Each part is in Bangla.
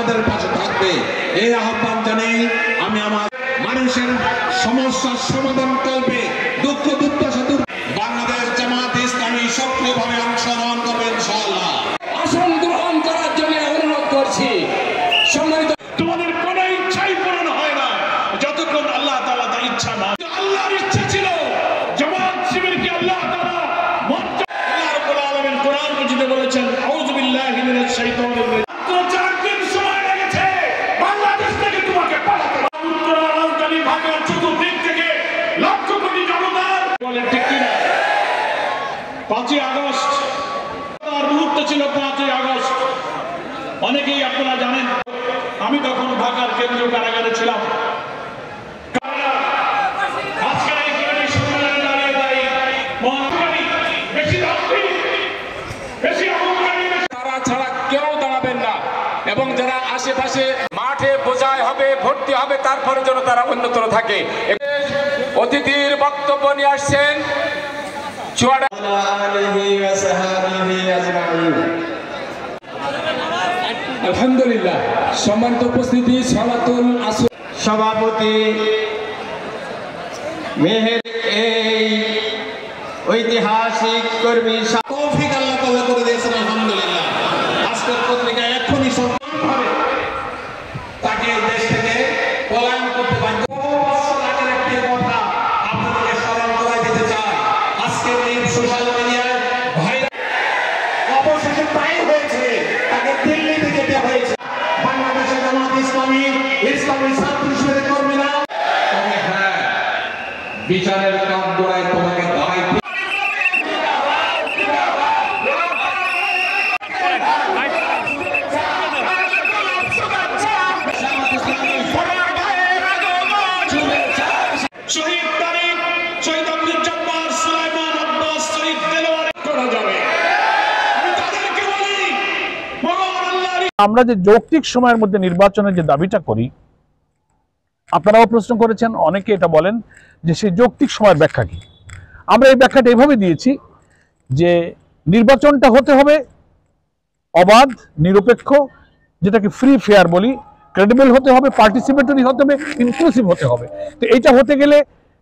তাদের পাশে থাকবে এই আহ্বান জানিয়ে আমি আমার মানুষের সমস্যার সমাধান করবে, দুঃখ দুর্দশা দূর। বাংলাদেশ জামাত ইসলামী সক্রিয়ভাবে অংশগ্রহণ করবে ইনশাআল্লাহ। আসন গ্রহণ করার জন্য অনুরোধ করছি। সম্মানিত, তোমাদের কোনো ইচ্ছাই পূরণ হয় না যতক্ষণ আল্লাহ তাআলা তার ইচ্ছা না। আল্লাহর ইচ্ছা ছিল জামাত শিবিরকে আল্লাহ তাআলা মঞ্চ, আল্লাহ রাব্বুল আলামিন কোরআন মাজিদে বলেছেন আউযু বিল্লাহি মিনাশ শাইতানির রাজিম। 4 দিন সময় লেগেছে বাংলাদেশ থেকে তোমাকে পালাতে। উত্তর রাজধানী ঢাকার চতুর্দিক থেকে লক্ষ কোটি জনতার বলে ঠিক কিনা। 5ই আগস্ট তার মুহূর্ত ছিল 5ই আগস্ট। অনেকেই আপনারা জানেন আমি তখন ঢাকার কেন্দ্রীয় কারাগারে ছিলাম। তারা ছাড়া কেউ দাঁড়াবেন না এবং যারা আশেপাশে মাঠে বোঝাই হবে, ভর্তি হবে, তারপরে যেন তারা অন্যতর থাকে। অতিথির বক্তব্য নিয়ে আসছেন আলহামদুলিল্লাহ। সম্মানিত উপস্থিতি, সালাতুল আসর সভাপতি মেহের এই ঐতিহাসিক কর্মী তৌফিক আল্লাহ তাআলা করে দিয়েছেন আলহামদুলিল্লাহ। আজকের পত্রিকায় এখনই সম্পূর্ণভাবে তাকে দেশ থেকে পলায়ন করতে বাধ্য। আগের একটি কথা আপনাদেরকে স্মরণ করাই দিতে চাই। আজকের এই সোশ্যাল মিডিয়ায় ভাইরাল অবশেষে তাই হয়েছে, তাকে দিল্লিতে যেতে হয়েছে। বাংলাদেশের জামাত ইসলামী ছাত্র শিবিরের কর্মীরা, তবে হ্যাঁ, বিচারের কাজ গড়ায় তোমাকে দাঁড়াই। শহীদ তারিখ শহীদ আব্দুল জব্বার, সুলাইমান আব্বাস, শহীদ দেলোয়ার করা যাবে। আমি তাদেরকে বলি মহান আল্লাহর আমরা যে যৌক্তিক সময়ের মধ্যে নির্বাচনের যে দাবিটা করি, আপনারাও প্রশ্ন করেছেন, অনেকে এটা বলেন যে সেই যৌক্তিক সময়ের ব্যাখ্যা কি। আমরা এই ব্যাখ্যাটা এইভাবে দিয়েছি যে নির্বাচনটা হতে হবে অবাধ, নিরপেক্ষ, যেটাকে ফ্রি ফেয়ার বলি, ক্রেডিবল হতে হবে, পার্টিসিপেটরি হতে হবে, ইনক্লুসিভ হতে হবে। তো এইটা হতে গেলে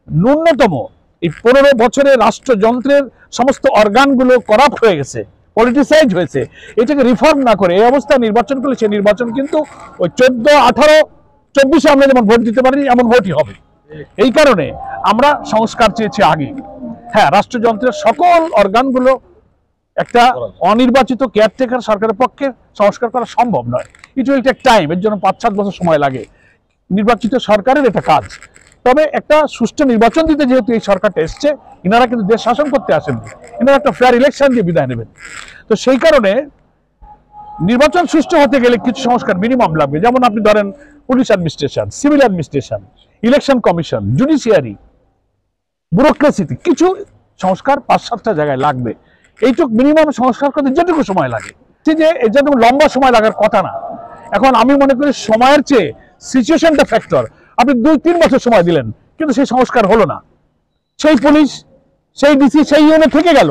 ন্যূনতম এই 15 বছরে রাষ্ট্রযন্ত্রের সমস্ত অর্গানগুলো করাপ্ট হয়ে গেছে, পলিটিসাইজ হয়েছে। এটাকে রিফর্ম না করে এই অবস্থায় নির্বাচন করলে সেই নির্বাচন কিন্তু ওই 14, 18, 24 আমরা যেমন ভোট দিতে পারি এমন ভোটই হবে। এই কারণে আমরা সংস্কার চেয়েছি আগে। হ্যাঁ, রাষ্ট্রযন্ত্রের সকল অর্গানগুলো একটা অনির্বাচিত কেয়ারটেকার সরকারের পক্ষে সংস্কার করা সম্ভব নয়। ইট উইল টেক টাইম, এর জন্য 5-7 বছর সময় লাগে। নির্বাচিত সরকারের এটা কাজ। তবে একটা সুষ্ঠু নির্বাচন দিতে যেহেতু এই সরকারটা এসছে, ইনারা কিন্তু দেশ শাসন করতে আসেননি, ইনারা একটা ফেয়ার ইলেকশন দিয়ে বিদায় নেবেন। তো সেই কারণে নির্বাচন সুষ্ঠু হতে গেলে কিছু সংস্কার মিনিমাম লাগবে। যেমন আপনি ধরেন police administration, civil administration, election commission, judiciary, ব্যুরোক্রেসিতে কিছু সংস্কার 5-7টা জায়গায় লাগবে। এইটুক মিনিমাম সংস্কার করতে যেটুকু সময় লাগে, যে এর জন্য লম্বা সময় লাগার কথা না। এখন আমি মনে করি সময়ের চেয়ে সিচুয়েশনটা ফ্যাক্টর। আপনি 2-3 বছর সময় দিলেন কিন্তু সেই সংস্কার হলো না, সেই পুলিশ, সেই ডিসি, সেই ইউনিট থেকে গেল,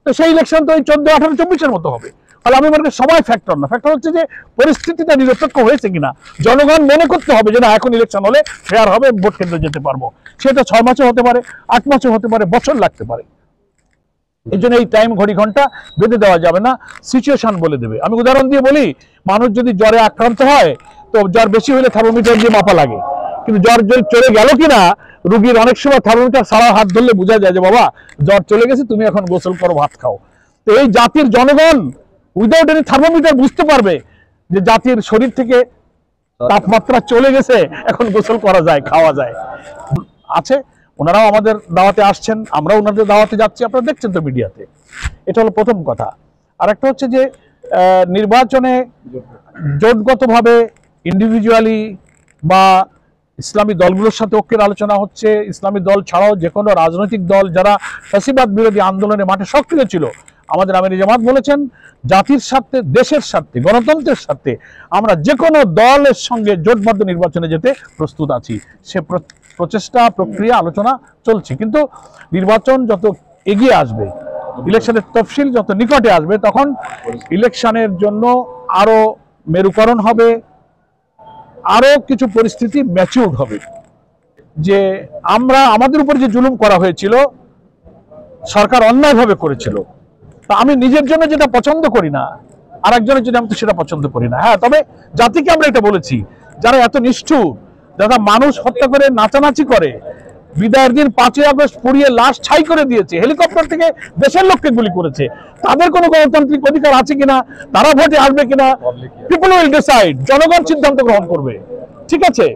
তো সেই ইলেকশন তো ওই 14, 18, 24-এর মতো হবে। ফলে আমি মনে করি সময় ফ্যাক্টর না, ফ্যাক্টর হচ্ছে যে পরিস্থিতিটা নিরপেক্ষ হয়েছে কিনা। জনগণ মনে করতে হবে যে না, এখন ইলেকশন হলে ফেয়ার হবে, ভোট কেন্দ্রে যেতে পারবো। সেটা 6 মাসে হতে পারে, 8 মাসে হতে পারে, বছর লাগতে পারে। এই জন্য এই টাইম ঘড়ি ঘন্টা বেঁধে দেওয়া যাবে না, সিচুয়েশন বলে দেবে। আমি উদাহরণ দিয়ে বলি, মানুষ যদি জ্বরে আক্রান্ত হয় তো জ্বর বেশি হলে থার্মোমিটার দিয়ে মাপা লাগে, কিন্তু জ্বর চলে গেল কিনা রুগীর অনেক সময় থার্মোমিটার সারা হাত ধরলে বোঝা যায় যে বাবা জ্বর চলে গেছে, তুমি এখন গোসল করো, ভাত খাও। তো এই জাতির জনগণ উইদাউট এনি থার্মোমিটার বুঝতে পারবে যে জাতির শরীর থেকে তাপমাত্রা চলে গেছে, এখন গোসল করা যায়, খাওয়া যায়। আছে, ওনারাও আমাদের দাওয়াতে আসছেন, আমরা ওনাদের দাওয়াতে যাচ্ছি, আপনারা দেখছেন তো মিডিয়াতে। এটা হলো প্রথম কথা। আর একটা হচ্ছে যে নির্বাচনে জোটগতভাবে, ইন্ডিভিজুয়ালি বা ইসলামী দলগুলোর সাথে ঐক্যের আলোচনা হচ্ছে। ইসলামী দল ছাড়াও যে কোনো রাজনৈতিক দল যারা ফ্যাসিবাদ বিরোধী আন্দোলনে মাঠে সক্রিয় ছিল, আমাদের আমির জামাত বলেছেন জাতির স্বার্থে, দেশের স্বার্থে, গণতন্ত্রের স্বার্থে আমরা যে কোনো দলের সঙ্গে জোটবদ্ধ নির্বাচনে যেতে প্রস্তুত আছি। সে প্রচেষ্টা, প্রক্রিয়া, আলোচনা চলছে। কিন্তু নির্বাচন যত এগিয়ে আসবে, ইলেকশনের তফসিল যত নিকটে আসবে, তখন ইলেকশনের জন্য আরো মেরুকরণ হবে, আরো কিছু পরিস্থিতি ম্যাচিউরড হবে, যে আমরা আমাদের উপর যে জুলুম করা হয়েছিল সরকার অন্যায়ভাবে করেছিল, তা আমি নিজের জন্য যেটা পছন্দ করি না আর একজনের জন্য আমি তো সেটা পছন্দ করি না। হ্যাঁ, তবে জাতিকে আমরা এটা বলেছি, যারা এত নিষ্ঠুর, যারা মানুষ হত্যা করে নাচানাচি করে, বিদায়ের দিন 5ই আগস্ট পুড়িয়ে লাশ ছাই করে দিয়েছে, হেলিকপ্টার থেকে দেশের লোককে গুলি করেছে, তাদের কোনো গণতান্ত্রিক অধিকার আছে কিনা, তারা ভোটে আসবে কিনা, পিপল উইল ডিসাইড, জনগণ সিদ্ধান্ত গ্রহণ করবে। ঠিক আছে।